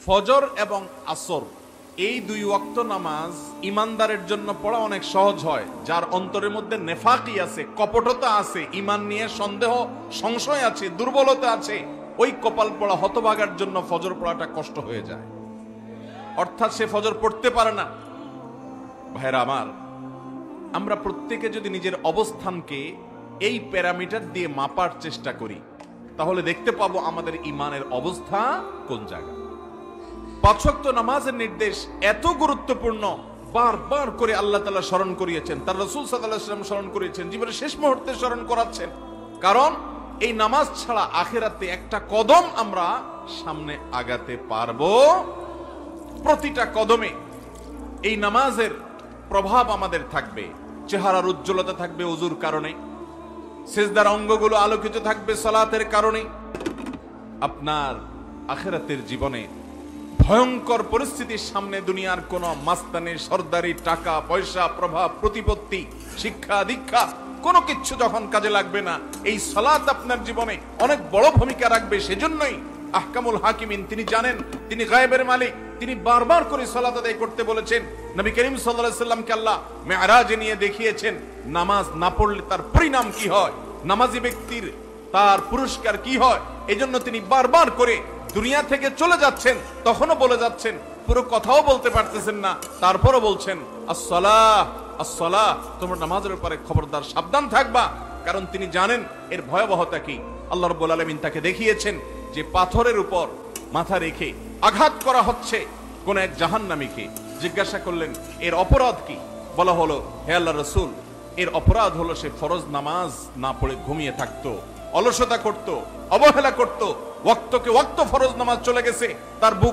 ফজর এবং আসর এই দুই ওয়াক্ত নামাজ ইমানদারের জন্য পড়া অনেক সহজ হয়। যার অন্তরের মধ্যে নেফাকি আছে, কপটতা আছে, ইমান নিয়ে সন্দেহ সংশয় আছে, দুর্বলতা আছে, ওই কপাল পড়া হতভাগার জন্য ফজর পড়াটা কষ্ট হয়ে যায়, অর্থাৎ সে ফজর পড়তে পারে না। ভাইরা আমার, আমরা প্রত্যেকে যদি নিজের অবস্থানকে এই প্যারামিটার দিয়ে মাপার চেষ্টা করি, তাহলে দেখতে পাবো আমাদের ইমানের অবস্থা কোন জায়গা। পাঁচ ওয়াক্ত নামাজের নির্দেশ এত গুরুত্বপূর্ণ, বারবার করে আল্লাহ তাআলা স্মরণ করিয়েছেন, তার রাসূল সাল্লাল্লাহু আলাইহি ওয়াসাল্লাম স্মরণ করিয়েছেন, জীবনের শেষ মুহূর্তে স্মরণ করাচ্ছেন। কারণ এই নামাজ ছাড়া আখিরাতে একটা কদম আমরা সামনে আগাতে পারবো। প্রতিটা কদমে এই নামাজের প্রভাব আমাদের থাকবে। চেহারার উজ্জ্বলতা থাকবে ওযুর কারণে, সিজদার অঙ্গগুলো আলোকিত থাকবে সালাতের কারণে। আপনার আখিরাতের জীবনে ভয়ঙ্কর পরিস্থিতির সামনে দুনিয়ার কোন মাস্তানি, সরদারি, টাকা পয়সা, প্রভাব প্রতিপত্তি, শিক্ষা দীক্ষা কোনো কিছু যখন কাজে লাগবে না, এই সালাত আপনার জীবনে অনেক বড় ভূমিকা রাখবে। সেজন্যই আহকামুল হাকিমিন, তিনি জানেন, তিনি গায়েবের মালিক, তিনি বারবার করে সালাত আদায় করতে বলেছেন। নবী করিম সাল্লাল্লাহু আলাইহি সাল্লামকে আল্লাহ মেরাজে নিয়ে দেখিয়েছেন নামাজ না পড়লে তার পরিণাম কি হয়, নামাজি ব্যক্তির তার পুরস্কার কি হয়। এজন্য তিনি বারবার করে দুনিয়া থেকে চলে যাচ্ছেন, তখনও বলে যাচ্ছেন, পুরো কথাও বলতে পারতেছেন না, তারপরও বলছেন আসসালাহ আসসালাহ, তোমরা নামাজের ব্যাপারে খবরদার সাবধান থাকবা। কারণ তিনি জানেন এর ভয়াবহতা কি। আল্লাহ রাব্বুল আলামিন তাকে দেখিয়েছেন যে পাথরের উপর মাথা রেখে আঘাত করা হচ্ছে কোন এক জাহান্নামীকে। জিজ্ঞাসা করলেন এর অপরাধ কি? বলা হলো, হে আল্লাহর রাসূল, এর অপরাধ হলো সে ফরজ নামাজ না পড়ে ঘুমিয়ে থাকতো, অলসতা করত, অবহেলা করত, ওয়াক্তকে ওয়াক্ত ফরজ নামাজ চলে গেছে, তার বুক